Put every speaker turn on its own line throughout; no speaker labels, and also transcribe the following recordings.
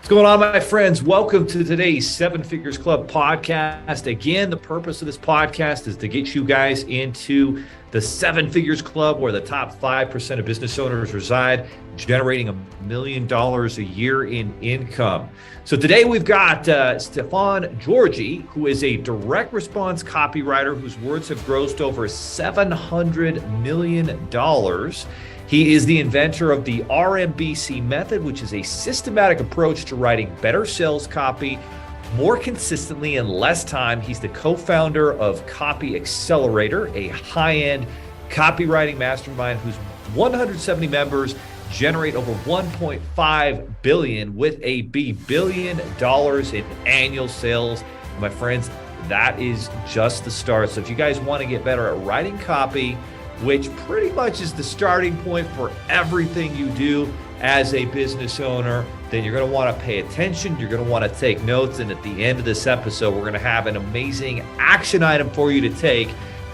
What's going on, my friends? Welcome to today's Seven Figures Club podcast. Again, the purpose of this podcast is to get you guys into the Seven Figures Club, where the top 5% of business owners reside, generating $1 million a year in income. So today we've got Stefan GEORGI, who is a direct response copywriter whose words have grossed over $700 million. He is the inventor of the RMBC Method, which is a systematic approach to writing better sales copy more consistently in less time. He's the co-founder of Copy Accelerator, a high-end copywriting mastermind whose 170 members generate over $1.5 billion with a billion dollars in annual sales. And my friends, that is just the start. So if you guys want to get better at writing copy, which pretty much is the starting point for everything you do as a business owner, then you're going to want to pay attention. You're going to want to take notes. And at the end of this episode, we're going to have an amazing action item for you to take,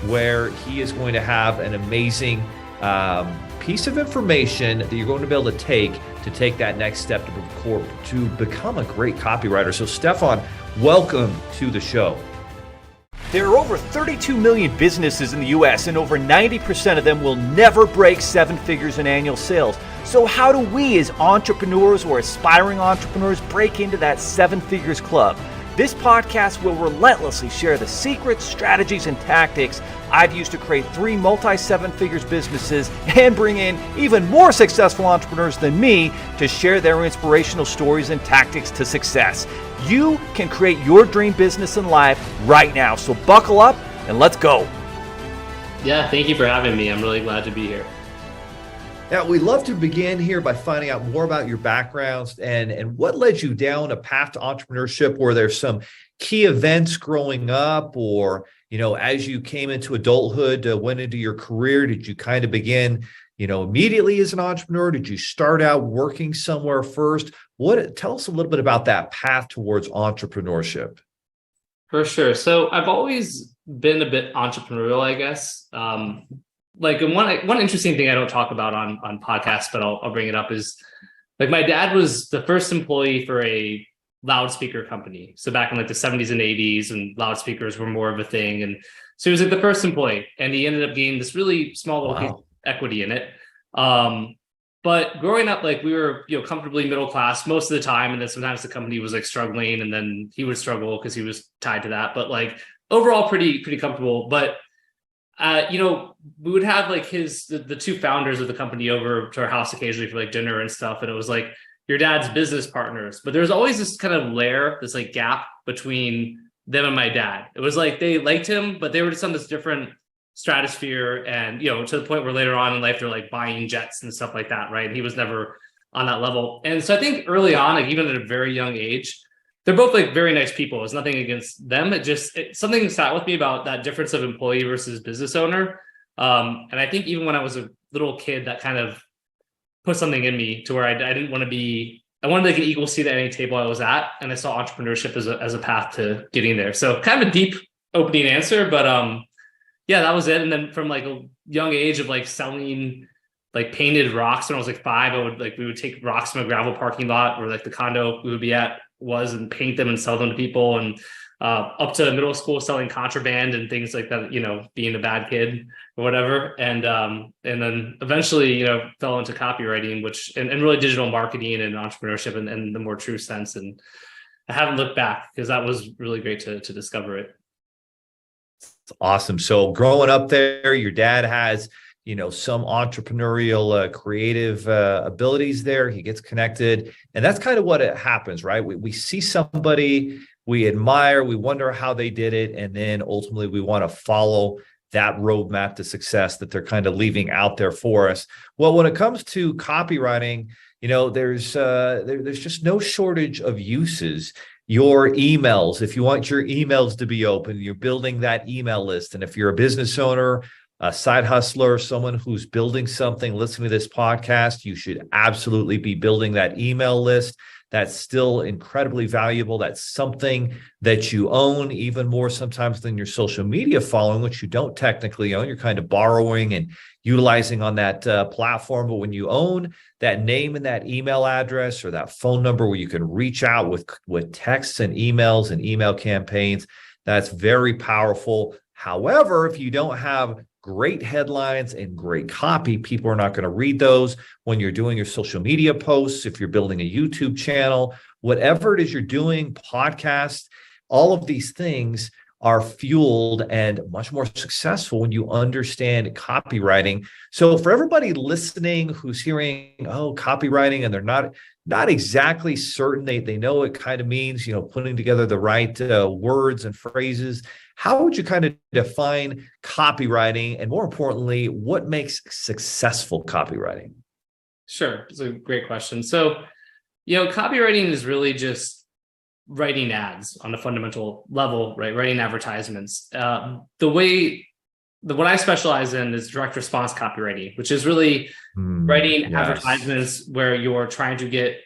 where he is going to have an amazing piece of information that you're going to be able to take that next step to become a great copywriter. So Stefan, welcome to the show.
There are over 32 million businesses in the US, and over 90% of them will never break seven figures in annual sales. So how do we as entrepreneurs or aspiring entrepreneurs break into that seven figures club? This podcast will relentlessly share the secrets, strategies, and tactics I've used to create 3 multi-seven figures businesses and bring in even more successful entrepreneurs than me to share their inspirational stories and tactics to success. You can create your dream business and life right now. So buckle up and let's go.
Yeah, thank you for having me. I'm really glad to be here.
Now, we'd love to begin here by finding out more about your backgrounds and what led you down a path to entrepreneurship. Were there some key events growing up, or, as you came into adulthood, went into your career, did you kind of begin, immediately as an entrepreneur? Did you start out working somewhere first? Tell us a little bit about that path towards entrepreneurship.
For sure. So I've always been a bit entrepreneurial, I guess. One interesting thing I don't talk about on podcasts, but I'll bring it up, is my dad was the first employee for a loudspeaker company. So back in the 70s and 80s, and loudspeakers were more of a thing. And so he was the first employee, and he ended up gaining this really small little piece of equity in it. But growing up, we were, comfortably middle class most of the time. And then sometimes the company was struggling, and then he would struggle because he was tied to that. But overall pretty comfortable. But we would have the two founders of the company over to our house occasionally for dinner and stuff. And it was your dad's business partners, but there's always this kind of layer, this gap between them and my dad. It was they liked him, but they were just on this different stratosphere. And, to the point where later on in life, they're buying jets and stuff like that. Right. And he was never on that level. And so I think early on, even at a very young age, they're both very nice people. It's nothing against them. Something sat with me about that difference of employee versus business owner. And I think even when I was a little kid, that kind of put something in me to where I didn't want to be, I wanted an equal seat at any table I was at. And I saw entrepreneurship as a path to getting there. So kind of a deep opening answer, but yeah, that was it. And then from a young age of selling painted rocks, when I was 5, we would take rocks from a gravel parking lot where the condo we would be at was, and paint them and sell them to people, and up to middle school selling contraband and things like that, being a bad kid or whatever. And then eventually, fell into copywriting, and really digital marketing and entrepreneurship in the more true sense. And I haven't looked back, because that was really great to discover it.
Awesome. So growing up there, your dad has, some entrepreneurial, creative abilities there. He gets connected, and that's kind of what it happens, right? We see somebody we admire, we wonder how they did it, and then ultimately we want to follow that roadmap to success that they're kind of leaving out there for us. Well, when it comes to copywriting, there's just no shortage of uses. Your emails, if you want your emails to be open, you're building that email list. And if you're a business owner, a side hustler, someone who's building something, listening to this podcast, you should absolutely be building that email list. that's still incredibly valuable. That's something that you own even more sometimes than your social media following, which you don't technically own. You're kind of borrowing and utilizing on that platform. But when you own that name and that email address or that phone number where you can reach out with texts and emails and email campaigns, that's very powerful. However, if you don't have great headlines and great copy, people are not going to read those. When you're doing your social media posts, if you're building a YouTube channel, whatever it is you're doing, podcasts, all of these things are fueled and much more successful when you understand copywriting. So for everybody listening who's hearing, oh, copywriting, and they're not exactly certain, they know it kind of means, putting together the right words and phrases. How would you kind of define copywriting? And more importantly, what makes successful copywriting?
Sure. It's a great question. So, copywriting is really just writing ads on a fundamental level, right? Writing advertisements. What I specialize in is direct response copywriting, which is really writing advertisements where you're trying to get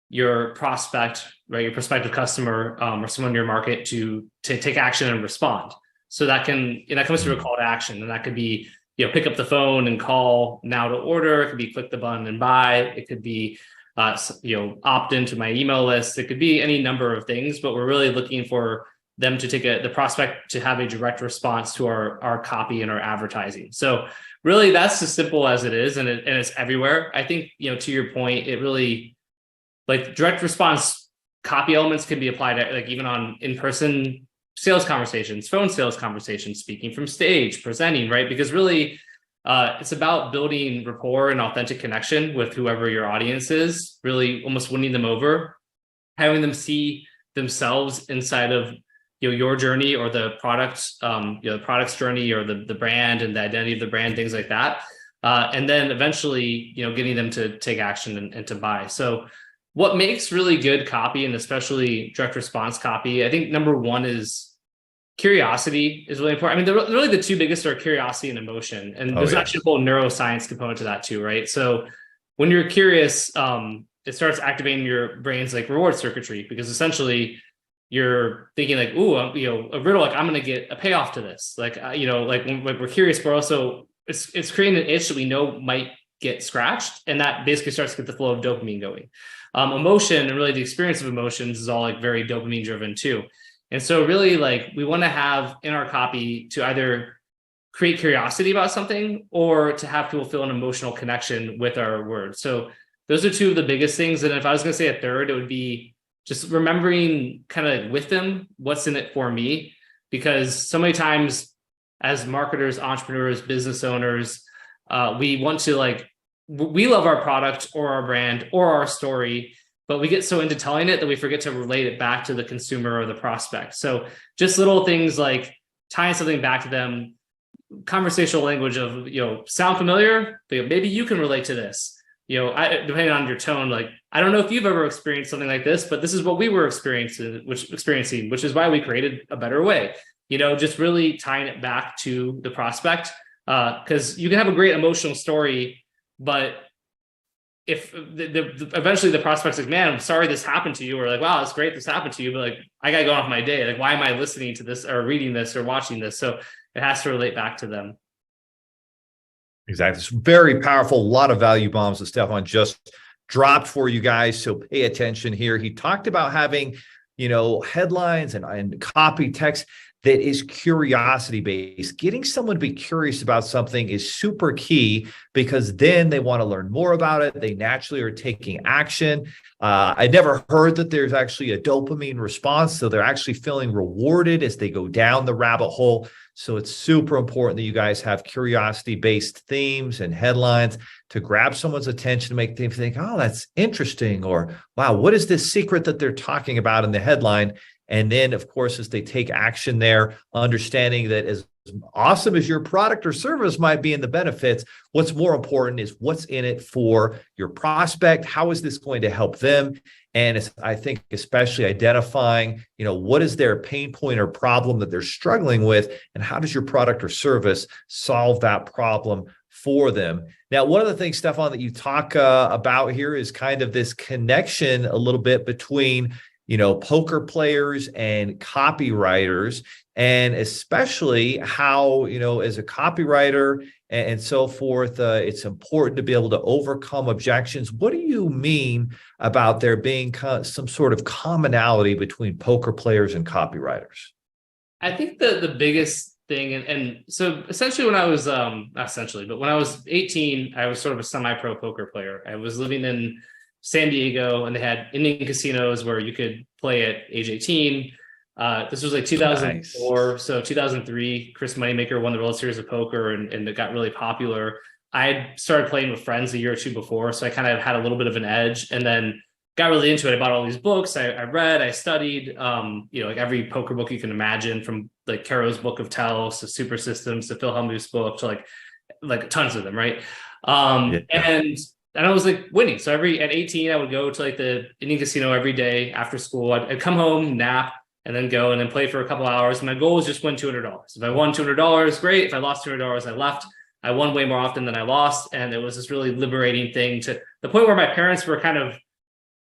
your prospect, right, your prospective customer or someone in your market to take action and respond. So that comes through a call to action, and that could be, pick up the phone and call now to order. It could be click the button and buy. It could be, opt into my email list. It could be any number of things, but we're really looking for them to the prospect to have a direct response to our copy and our advertising. So really that's as simple as it is. And it's everywhere. I think, to your point, it really, like, direct response copy elements can be applied at, even on in-person sales conversations, phone sales conversations, speaking from stage, presenting, right? Because really it's about building rapport and authentic connection with whoever your audience is, really almost winning them over, having them see themselves inside of your journey or the product, the product's journey or the brand and the identity of the brand, things like that. And then eventually, getting them to take action and to buy. So what makes really good copy, and especially direct response copy, I think number one is curiosity is really important. I mean, really the two biggest are curiosity and emotion. And there's actually a whole neuroscience component to that too, right? So when you're curious, it starts activating your brain's reward circuitry, because essentially you're thinking a riddle, I'm going to get a payoff to this. When we're curious, but also it's creating an itch that we know might get scratched. And that basically starts to get the flow of dopamine going. Emotion and really the experience of emotions is all very dopamine driven too. And so really we want to have in our copy to either create curiosity about something or to have people feel an emotional connection with our words. So those are two of the biggest things. And if I was going to say a third, it would be just remembering kind of with them, what's in it for me? Because so many times as marketers, entrepreneurs, business owners, we want to we love our product or our brand or our story, but we get so into telling it that we forget to relate it back to the consumer or the prospect. So just little things like tying something back to them, conversational language of, sound familiar? Maybe you can relate to this. Depending on your tone, I don't know if you've ever experienced something like this, but this is what we were experiencing, which is why we created A Better Way. Just really tying it back to the prospect, because you can have a great emotional story, but if eventually the prospect's man, I'm sorry this happened to you, or wow, it's great this happened to you, but I gotta go off my day. Why am I listening to this or reading this or watching this? So it has to relate back to them.
Exactly. It's very powerful. A lot of value bombs that Stefan just dropped for you guys. So pay attention here. He talked about having, headlines and copy text that is curiosity based. Getting someone to be curious about something is super key, because then they want to learn more about it. They naturally are taking action. I never heard that there's actually a dopamine response. So they're actually feeling rewarded as they go down the rabbit hole. So it's super important that you guys have curiosity-based themes and headlines to grab someone's attention, to make them think, oh, that's interesting, or wow, what is this secret that they're talking about in the headline? And then, of course, as they take action there, understanding that as awesome as your product or service might be in the benefits, what's more important is what's in it for your prospect. How is this going to help them? And I think especially identifying, what is their pain point or problem that they're struggling with, and how does your product or service solve that problem for them. Now, one of the things, Stefan, that you talk about here is kind of this connection a little bit between, poker players and copywriters, and especially how, as a copywriter and so forth, it's important to be able to overcome objections. What do you mean about there being some sort of commonality between poker players and copywriters?
I think the biggest thing, and so essentially when I was not essentially, but when I was 18, I was sort of a semi-pro poker player. I was living in San Diego, and they had Indian casinos where you could play at age 18. This was like 2004, nice. So 2003, Chris Moneymaker won the World Series of Poker, and it got really popular. I had started playing with friends a year or two before, so I kind of had a little bit of an edge, and then got really into it. I bought all these books. I read, I studied, like every poker book you can imagine, from like Caro's Book of Tells to Super Systems to Phil Hellmuth's book to like tons of them, right? And I was like winning. So at 18, I would go to like the Indian casino every day after school. I'd come home, nap, and then go and then play for a couple hours. My goal was just win $200. If I won $200, great. If I lost $200, I left. I won way more often than I lost. And it was this really liberating thing, to the point where my parents were kind of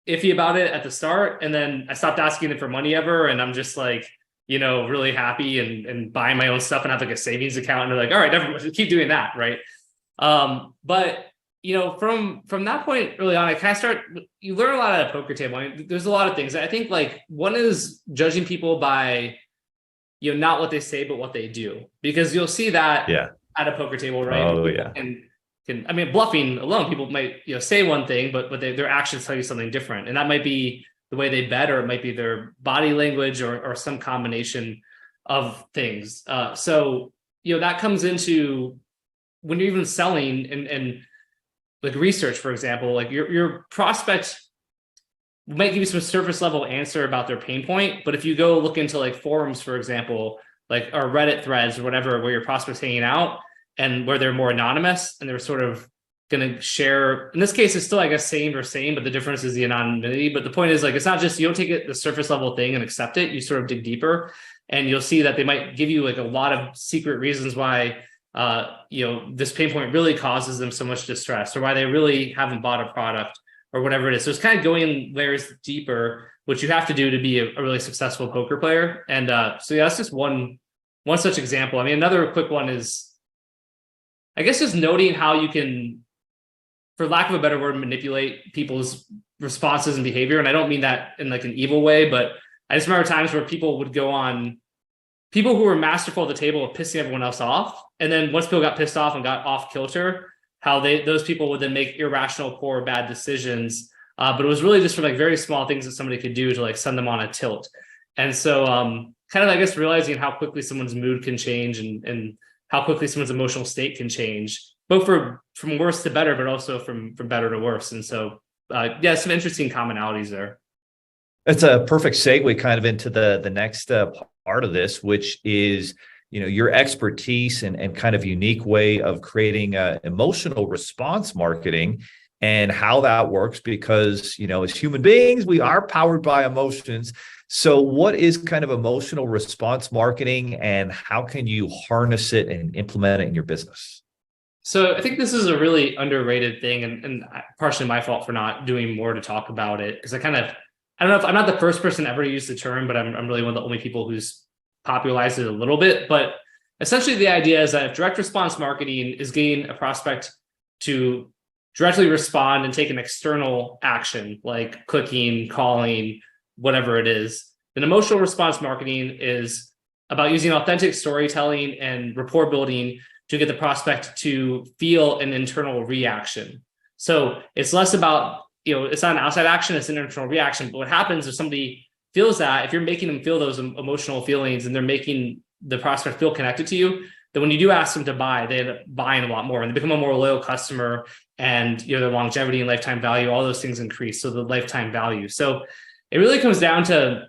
iffy about it at the start. And then I stopped asking them for money ever. And I'm just like, really happy and buying my own stuff and have like a savings account. And they're like, all right, keep doing that. Right. But from that point early on, you learn a lot at a poker table. I mean, there's a lot of things. I think like one is judging people by, not what they say, but what they do, because you'll see that at a poker table, right?
Oh yeah.
And bluffing alone, people might, say one thing, but their actions tell you something different. And that might be the way they bet, or it might be their body language, or some combination of things. So that comes into when you're even selling and like research, for example, like your prospect might give you some surface level answer about their pain point. But if you go look into like forums, for example, like or Reddit threads or whatever, where your prospect's hanging out and where they're more anonymous and they're sort of going to share, in this case, it's still, I guess, same, but the difference is the anonymity. But the point is, like, it's not just, you don't take it the surface level thing and accept it. You sort of dig deeper, and you'll see that they might give you like a lot of secret reasons why this pain point really causes them so much distress, or why they really haven't bought a product, or whatever it is. So it's kind of going layers deeper, which you have to do to be a really successful poker player. And so that's just one such example. I mean, another quick one is, I guess, just noting how you can, for lack of a better word, manipulate people's responses and behavior. And I don't mean that in like an evil way, but I just remember times where people would go on, people who were masterful at the table of pissing everyone else off. And then once people got pissed off and got off kilter, how those people would then make irrational, poor, bad decisions. But it was really just for like very small things that somebody could do to like send them on a tilt. And so kind of, I guess, realizing how quickly someone's mood can change and how quickly someone's emotional state can change, both from worse to better, but also from better to worse. And so, some interesting commonalities there.
That's a perfect segue kind of into the next part of this, which is, your expertise and kind of unique way of creating emotional response marketing and how that works, because, as human beings, we are powered by emotions. So what is kind of emotional response marketing, and how can you harness it and implement it in your business?
So I think this is a really underrated thing, and partially my fault for not doing more to talk about it, because I don't know if I'm not the first person ever to use the term, but I'm really one of the only people who's popularized it a little bit. But essentially the idea is that if direct response marketing is getting a prospect to directly respond and take an external action, like clicking, calling, whatever it is, then emotional response marketing is about using authentic storytelling and rapport building to get the prospect to feel an internal reaction. So it's less about, it's not an outside action, it's an internal reaction. But what happens if somebody feels that, if you're making them feel those emotional feelings and they're making the prospect feel connected to you, then when you do ask them to buy, they end up buying a lot more and they become a more loyal customer, and their longevity and lifetime value, all those things increase. So the lifetime value. So it really comes down to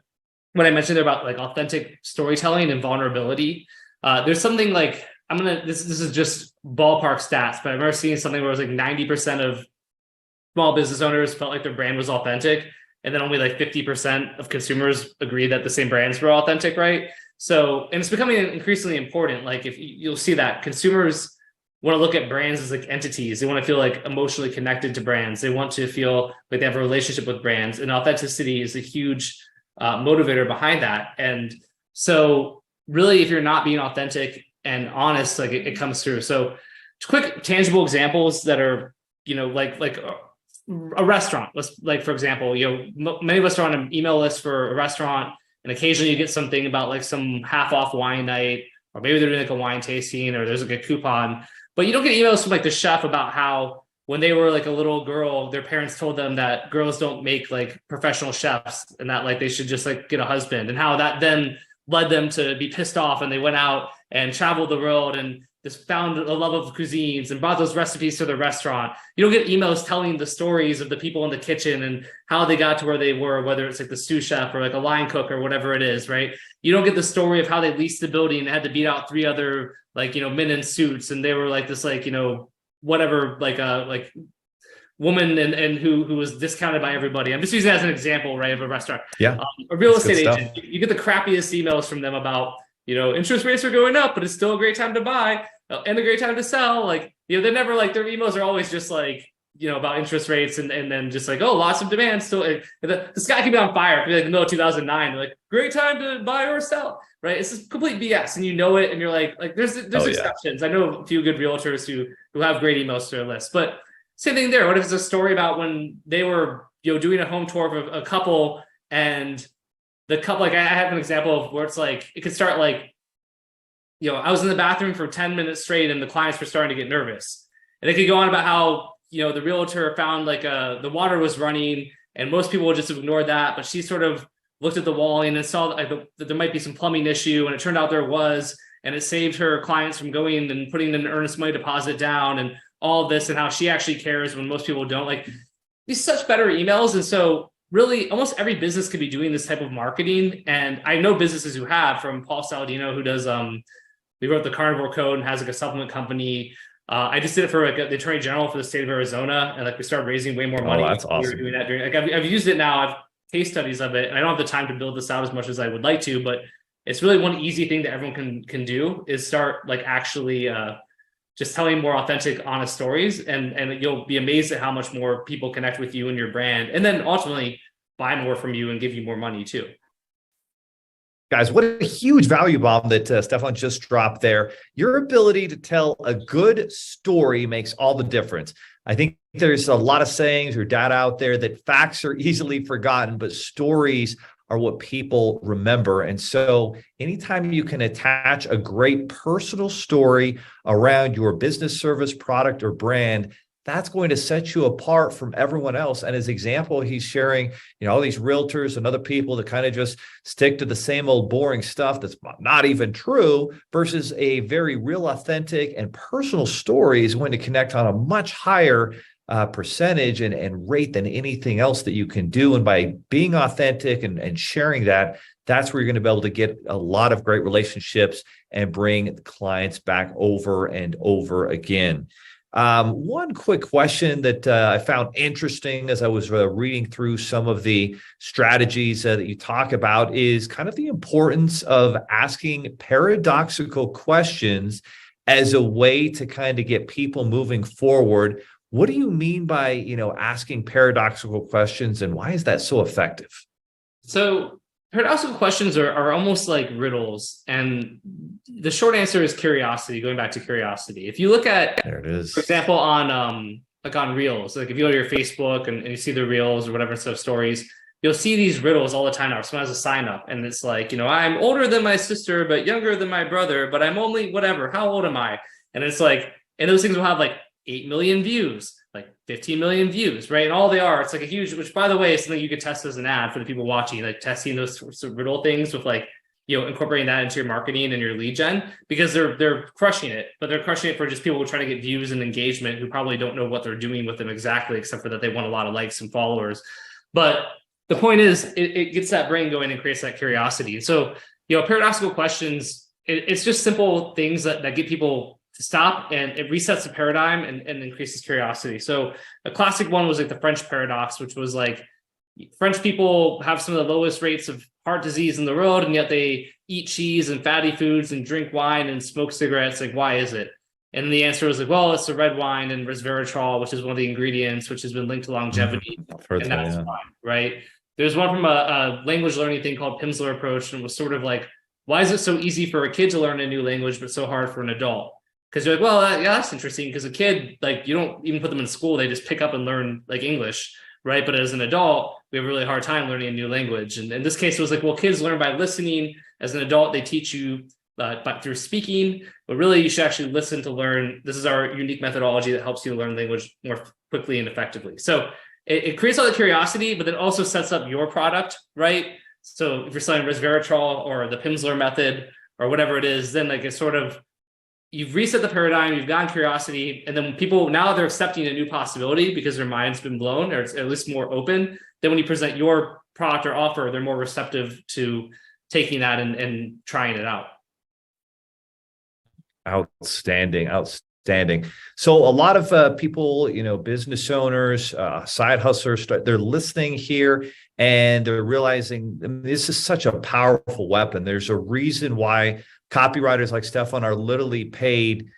what I mentioned there about like authentic storytelling and vulnerability. There's something like, this is just ballpark stats, but I remember seeing something where it was like 90% of small business owners felt like their brand was authentic, and then only like 50% of consumers agreed that the same brands were authentic, right? So, and it's becoming increasingly important. Like if you'll see that consumers want to look at brands as like entities. They want to feel like emotionally connected to brands. They want to feel like they have a relationship with brands, and authenticity is a huge motivator behind that. And so really, if you're not being authentic and honest, like it comes through. So quick tangible examples that are, like a restaurant. Let's, like, for example, many of us are on an email list for a restaurant, and occasionally you get something about like some half off wine night, or maybe they're doing like a wine tasting, or there's like a coupon. But you don't get emails from like the chef about how when they were like a little girl, their parents told them that girls don't make like professional chefs, and that like they should just like get a husband, and how that then led them to be pissed off, and they went out and traveled the world and just found a love of cuisines and brought those recipes to the restaurant. You don't get emails telling the stories of the people in the kitchen and how they got to where they were, whether it's like the sous chef or like a line cook or whatever it is, right? You don't get the story of how they leased the building and had to beat out 3 other like, men in suits, and they were like this like, whatever, like woman and who was discounted by everybody. I'm just using that as an example, right, of a restaurant.
Yeah.
A real estate agent, you get the crappiest emails from them about, interest rates are going up, but it's still a great time to buy and a great time to sell. Like, they're never like, their emails are always just like, about interest rates and then just like, oh, lots of demand. Still, the sky can be on fire. It could be like the middle of 2009. They're like, great time to buy or sell, right? It's just complete BS, and you know it, and you're like there's exceptions. I know a few good realtors who have great emails to their list, but same thing there. What if it's a story about when they were, doing a home tour of a couple, and the couple, like I have an example of where it's like, it could start like, I was in the bathroom for 10 minutes straight and the clients were starting to get nervous. And they could go on about how, the realtor found like the water was running, and most people would just ignore that. But she sort of looked at the wall and then saw that there might be some plumbing issue. And it turned out there was, and it saved her clients from going and putting an earnest money deposit down, and all of this, and how she actually cares when most people don't. Like, these such better emails. And so really almost every business could be doing this type of marketing. And I know businesses who have, from Paul Saladino, who does, we wrote the Carnivore Code and has like a supplement company. I just did it for like the Attorney General for the state of Arizona, and like we started raising way more money.
Oh, that's awesome.
We were doing that during, like I've used it now. I've case studies of it, and I don't have the time to build this out as much as I would like to, but it's really one easy thing that everyone can do is start like actually just telling more authentic, honest stories, and you'll be amazed at how much more people connect with you and your brand, and then ultimately buy more from you and give you more money too.
Guys, what a huge value bomb that Stefan just dropped there. Your ability to tell a good story makes all the difference. I think there's a lot of sayings or data out there that facts are easily forgotten, but stories are what people remember. And so anytime you can attach a great personal story around your business, service, product, or brand, that's going to set you apart from everyone else. And as example, he's sharing, all these realtors and other people that kind of just stick to the same old boring stuff that's not even true, versus a very real, authentic, and personal story is going to connect on a much higher percentage and rate than anything else that you can do. And by being authentic and sharing that, that's where you're going to be able to get a lot of great relationships and bring clients back over and over again. One quick question that I found interesting as I was reading through some of the strategies that you talk about is kind of the importance of asking paradoxical questions as a way to kind of get people moving forward. What do you mean by, asking paradoxical questions, and why is that so effective?
So paradoxical questions are almost like riddles. And the short answer is curiosity, going back to curiosity. If you look at,
there it is,
for example, on Reels, like if you go to your Facebook and you see the Reels or whatever stuff stories, you'll see these riddles all the time now. Someone has a sign up and it's like, I'm older than my sister, but younger than my brother, but I'm only whatever. How old am I? And it's like, and those things will have like 8 million views, like 15 million views, right? And all they are, it's like a huge, which by the way, is something you could test as an ad for the people watching, like testing those sorts of riddle things with like, incorporating that into your marketing and your lead gen, because they're crushing it, but they're crushing it for just people who are trying to get views and engagement who probably don't know what they're doing with them exactly, except for that they want a lot of likes and followers. But the point is, it gets that brain going and creates that curiosity. So, paradoxical questions, it's just simple things that get people to stop, and it resets the paradigm and increases curiosity. So a classic one was like the French paradox, which was like, French people have some of the lowest rates of heart disease in the world, and yet they eat cheese and fatty foods and drink wine and smoke cigarettes. Like, why is it? And the answer was like, well, it's the red wine and resveratrol, which is one of the ingredients, which has been linked to longevity. And that's fine, right? There's one from a language learning thing called Pimsleur approach, and it was sort of like, why is it so easy for a kid to learn a new language, but so hard for an adult? Because you're like, well, yeah, that's interesting. Because a kid, like, you don't even put them in school; they just pick up and learn like English, right? But as an adult, we have a really hard time learning a new language. And in this case, it was like, well, kids learn by listening. As an adult, they teach you but through speaking. But really, you should actually listen to learn. This is our unique methodology that helps you learn language more quickly and effectively. So it creates all the curiosity, but then also sets up your product, right? So if you're selling resveratrol or the Pimsleur method or whatever it is, then like it's sort of, you've reset the paradigm, you've gotten curiosity, and then people, now they're accepting a new possibility because their mind's been blown, or it's at least more open. Then when you present your product or offer, they're more receptive to taking that and trying it out.
Outstanding. So a lot of people, business owners, side hustlers, they're listening here and they're realizing this is such a powerful weapon. There's a reason why copywriters like Stefan are literally paid,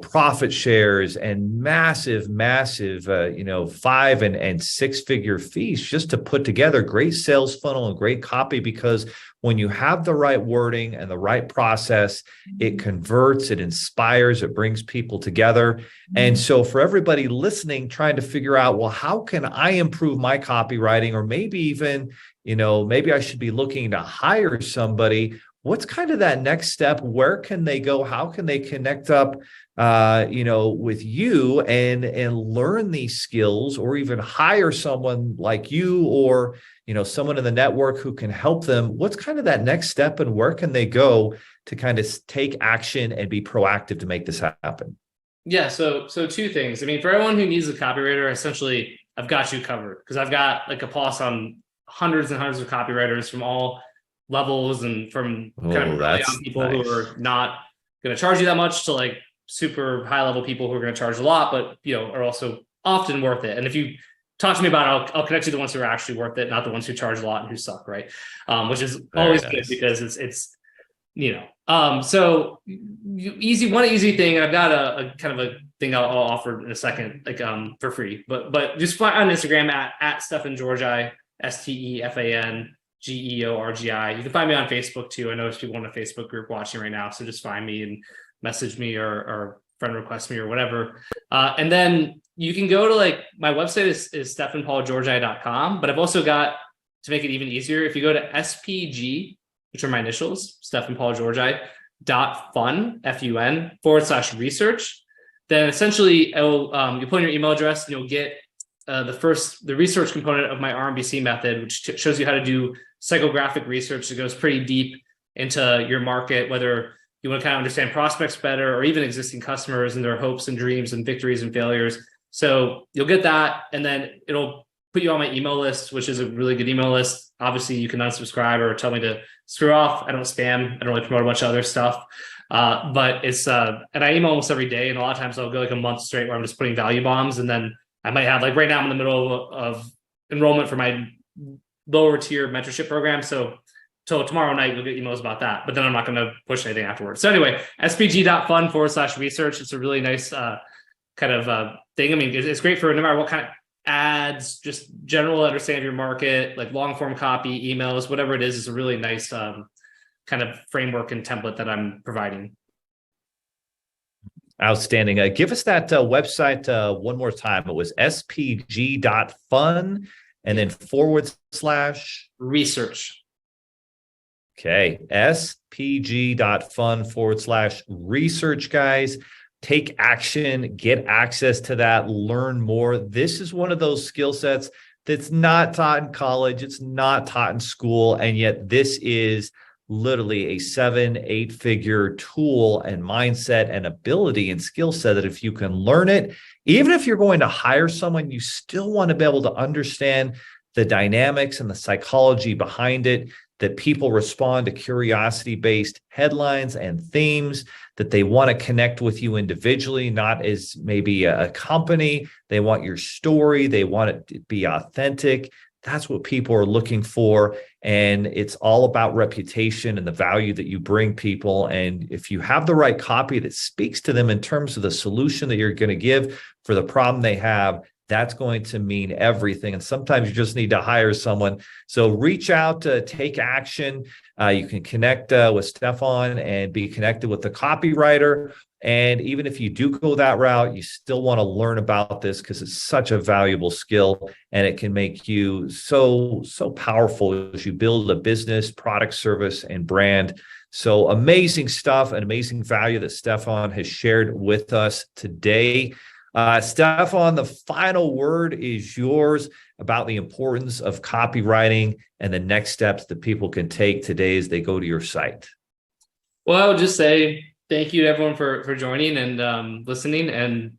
profit shares and massive, 5 and 6 figure fees just to put together great sales funnel and great copy, because when you have the right wording and the right process, it converts, it inspires, it brings people together. And so for everybody listening, trying to figure out, well, how can I improve my copywriting? Or maybe even, maybe I should be looking to hire somebody. What's kind of that next step? Where can they go? How can they connect up, with you and learn these skills, or even hire someone like you, or, someone in the network who can help them? What's kind of that next step, and where can they go to kind of take action and be proactive to make this happen?
Yeah. So 2 things. I mean, for everyone who needs a copywriter, essentially I've got you covered, because I've got like a pulse on hundreds and hundreds of copywriters from all levels, and from kind of really young people who are not going to charge you that much to like super high level people who are going to charge a lot, but are also often worth it. And if you talk to me about it, I'll connect you to the ones who are actually worth it, not the ones who charge a lot and who suck, right? Which is always good, because it's so one easy thing. And I've got a kind of a thing I'll offer in a second, like for free, but just find on Instagram at Stefan GEORGI, STEFAN GEORGI. You can find me on Facebook too. I know there's people in a Facebook group watching right now, so just find me and message me or friend request me or whatever. And then you can go to like, my website is stefanpaulgeorgi.com, but I've also got, to make it even easier, if you go to SPG, which are my initials, stefanpaulgeorgi.fun, FUN /research, then essentially you put in your email address and you'll get the research component of my RMBC method, which shows you how to do psychographic research that goes pretty deep into your market, whether you want to kind of understand prospects better, or even existing customers and their hopes and dreams and victories and failures. So you'll get that, and then it'll put you on my email list, which is a really good email list. Obviously, you can unsubscribe or tell me to screw off. I don't spam. I don't really promote a bunch of other stuff. But it's, and I email almost every day. And a lot of times I'll go like a month straight where I'm just putting value bombs. And then I might have, like right now I'm in the middle of enrollment for my lower tier mentorship program. So till tomorrow night, you'll get emails about that, but then I'm not going to push anything afterwards. So anyway, spg.fun /research. It's a really nice kind of thing. I mean, it's great for no matter what kind of ads, just general understanding of your market, like long form copy, emails, whatever it is. It's a really nice kind of framework and template that I'm providing.
Outstanding. Give us that website one more time. It was spg.fun and then /research. Okay, spg.fun /research, guys. Take action, get access to that, learn more. This is one of those skill sets that's not taught in college. It's not taught in school. And yet this is literally a 7-8 figure tool and mindset and ability and skill set that if you can learn it, even if you're going to hire someone, you still want to be able to understand the dynamics and the psychology behind it, that people respond to curiosity-based headlines and themes, that they want to connect with you individually, not as maybe a company. They want your story. They want it to be authentic. That's what people are looking for. And it's all about reputation and the value that you bring people. And if you have the right copy that speaks to them in terms of the solution that you're going to give for the problem they have, that's going to mean everything. And sometimes you just need to hire someone. So reach out to take action. You can connect with Stefan and be connected with the copywriter. And even if you do go that route, you still want to learn about this because it's such a valuable skill and it can make you so powerful as you build a business, product, service, and brand. So amazing stuff and amazing value that Stefan has shared with us today. Stefan, the final word is yours about the importance of copywriting and the next steps that people can take today as they go to your site.
Well, I would just say thank you to everyone for joining and listening. And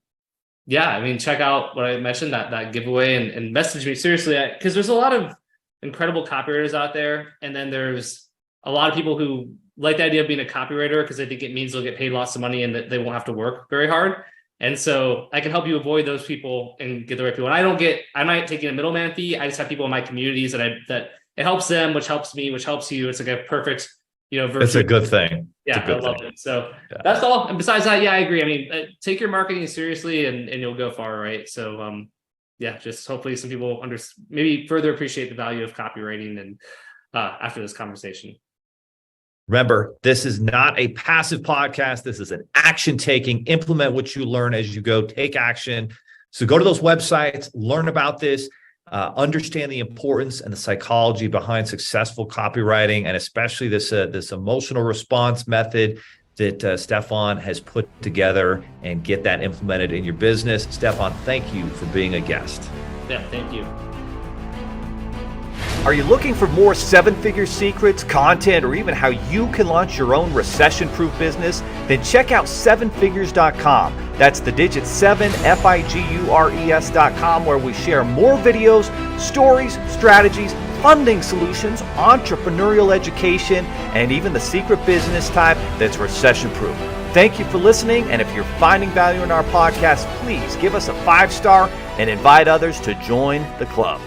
yeah, I mean, check out what I mentioned, that giveaway, and message me seriously, because there's a lot of incredible copywriters out there. And then there's a lot of people who like the idea of being a copywriter because they think it means they'll get paid lots of money and that they won't have to work very hard. And so I can help you avoid those people and get the right people. And I'm not taking a middleman fee. I just have people in my communities that it helps them, which helps me, which helps you. It's like a perfect, virtual.
It's a good thing.
Yeah, I love it. So that's all. And besides that, yeah, I agree. I mean, take your marketing seriously and you'll go far, right? So just hopefully some people maybe further appreciate the value of copywriting and after this conversation.
Remember, this is not a passive podcast. This is an action-taking. Implement what you learn as you go. Take action. So go to those websites, learn about this, understand the importance and the psychology behind successful copywriting, and especially this emotional response method that Stefan has put together, and get that implemented in your business. Stefan, thank you for being a guest.
Yeah, thank you.
Are you looking for more seven-figure secrets, content, or even how you can launch your own recession-proof business? Then check out sevenfigures.com. That's the digit 7, FIGURES.com, where we share more videos, stories, strategies, funding solutions, entrepreneurial education, and even the secret business type that's recession-proof. Thank you for listening, and if you're finding value in our podcast, please give us a 5-star and invite others to join the club.